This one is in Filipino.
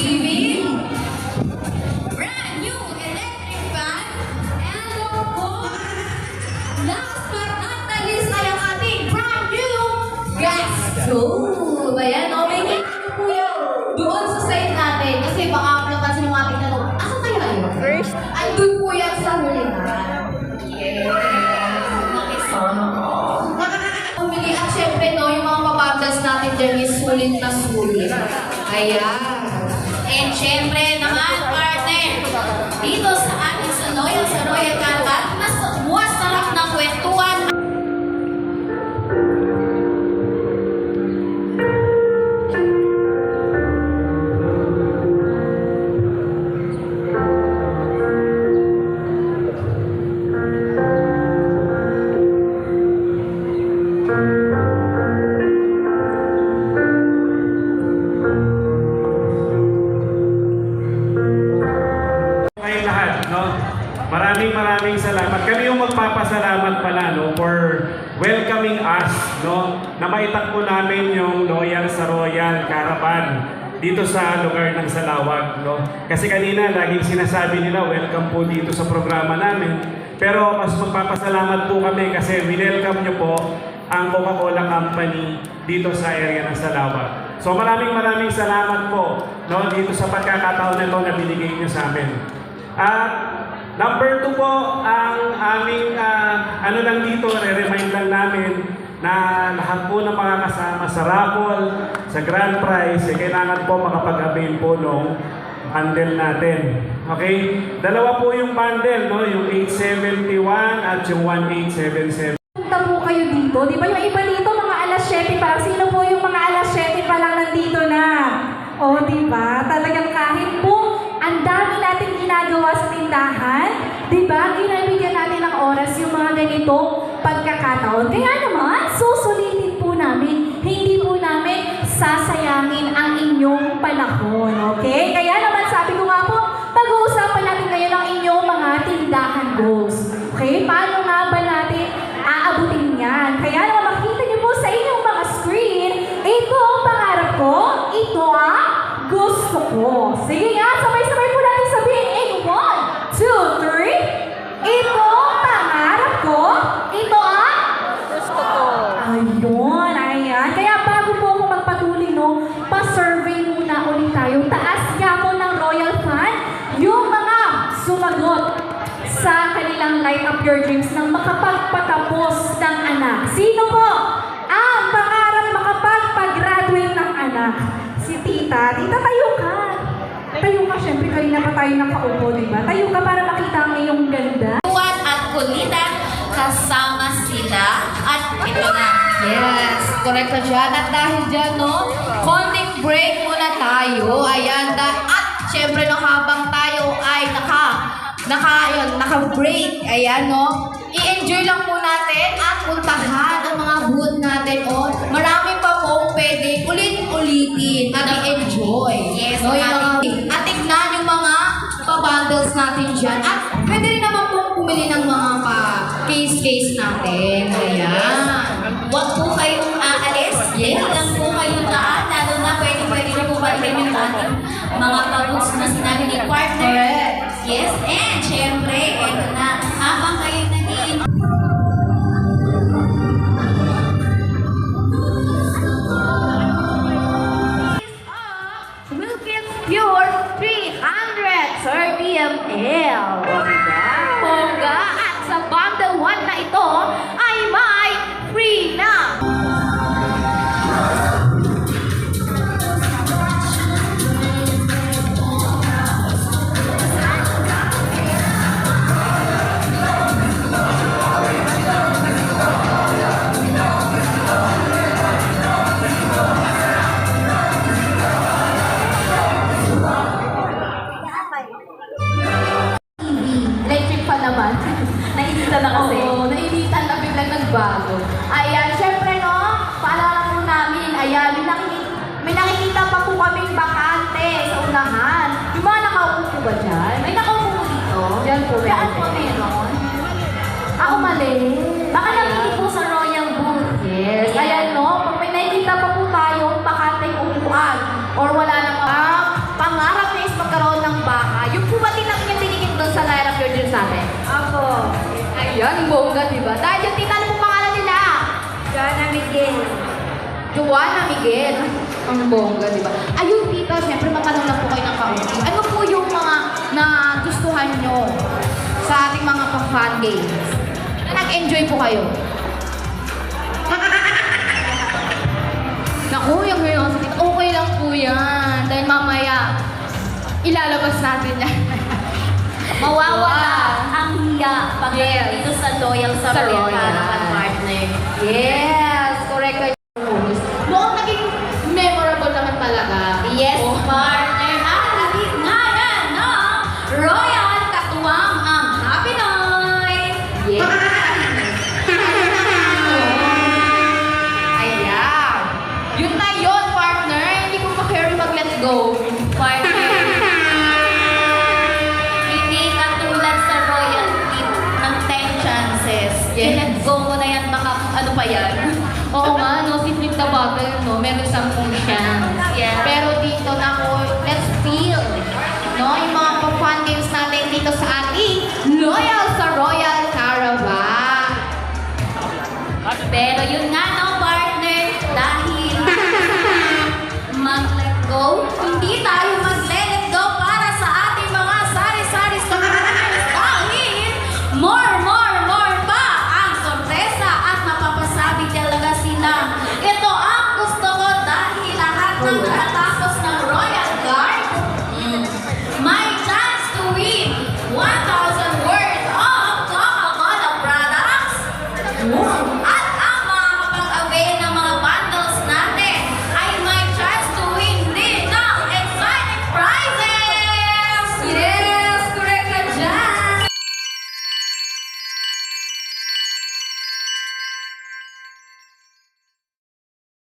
receiving brand new electric fan. And of course, last but not the least ay ang ating brand new gas stove. Ayan, o, may ano po yun doon sa side natin. Kasi baka napansin ng ating tanong, asa kayo yun? First. Andun po yan sa hulihan. Yes. Nakisama ko. Pumili at syempre no, yung mga papadas natin dyan is sulit na sulit. Ayan. And syempre naman, partner, dito sa ating sa Royal Canvat, mas sarap ng kwentuhan. Maraming salamat. Kami yung magpapasalamat pala no for welcoming us no na maitakbo namin yung Loyal sa Royal Caravan dito sa lugar ng Salawag no. Kasi kanina laging sinasabi nila welcome po dito sa programa namin. Pero mas magpapasalamat po kami kasi welcome nyo po ang Coca-Cola Company dito sa area ng Salawag. So maraming salamat po no dito sa pagkakataon na ito na binigay nyo sa amin. At number 2 po, ang aming ano lang dito, re-remind lang namin na lahat po ng mga kasama sa raffle, sa grand prize, kailangan po makapag-avail po nung bundle natin. Okay? Dalawa po yung bundle, no? Yung 871 at yung 1877. Punta po kayo dito. Di ba yung iba dito, mga alas 7 pa. Sino po yung mga alas 7 pa lang nandito na? O, di ba? Talagang kahit po ang dami natin ginagawa sa tindahan, di ba? Ginabigyan natin ng oras yung mga ganitong pagkakataon. Kaya naman, susulitin po namin. Hindi po namin sasayangin ang inyong panahon. Okay? Kaya naman, sabi ko nga po, pag-uusapan natin ngayon ang inyong mga tindahan goals. Okay? Paano nga ba natin aabutin yan? Kaya naman, makikita niyo po sa inyong mga screen, ito ang pangarap ko, ito ang gusto ko. Sige nga, sabay-sabay po natin sabihin in 1, 2, 3. Ito ang pangarap ko. Ito ang gusto ko. Ayun, ayan. Kaya bago po ako magpatuloy, no, pa-survey muna ulit tayo. Taas nga po ng Royal Fan yung mga sumagot sa kanilang Light Up Your Dreams ng makapagpatapos ng anak. Sino po ang pangarap makapagpag-graduate ng anak? Si Tita. Tita, tayo ka. Tayo ka, syempre kanina pa tayo nakaupo, di ba? Tayo ka para makita ang iyong ganda. Juan at Kunita, kasama sila. At ito na. Yes, correct ka dyan. At dahil dyan, no, konting break muna tayo. Ayan, at syempre, no, habang tayo ay naka-break. Ayan, no, i-enjoy lang po natin at puntahan ang mga booth natin. Oh, marami pa po pwede ulit-ulitin at i-enjoy. Yes, no, at tignan yung mga pa-bundles natin dyan. At pwede rin naman pong pumili ng mga pa-case natin. Ayan. Huwag po kayong aalis. Yes. Lang po kayong daan. Lalo na pwede nyo po balikin yung ating mga pa-books na sinabi ni partner. Yes. And syempre, eto na. Habang kayo naging Pure 330 ml. Bongga. At sa bundle 1 na ito ay may free na. Electric pa naman. Nainitan na kasi. Oo, nainitan na biglang nagbago. Ayan, syempre no, paalala po namin, ayan, may nakikita pa po kaming bakante sa unahan. Yung mga nakaupo ba dyan? May nakaupo po dito? Dyan po. Saan po meron? Ako mali. Baka nakikinig po sa Royal Booth. Yes. Ayan no, pag may nakikita pa po tayong bakante upuan or wala namang pangarap Yan, bongga, diba? Dahil yung tita, ano pong pangalan nila? Joanna Miguel. Joanna Miguel. Ang bongga, diba? Ayun, tita, syempre matanong lang po kayo ng kaunti. Ano po yung mga nagustuhan nyo sa ating mga pa-fun games? Nag-enjoy po kayo? Naku, yung ngayon, okay lang po yan. Dahil mamaya, ilalabas natin yan. Mawawala ang hiya pag Yes. dito sa Loyal sa Sa Royal Royal. Caravan partner. Yes, correct kayo. Mukhang naging memorable naman talaga. Yes, Oh. partner. At hatid nga yan ng Royal Katuwang ang Happy Night. Yes. Ayan. Yun na yun, partner. Hindi ko pa-carry mag-let's go. Partner. Hindi katulad sa Royal Tip ng 10 chances. Yes. I-let go mo na yan, baka ano pa yan. Oo nga, no? Si Flip the Bottle.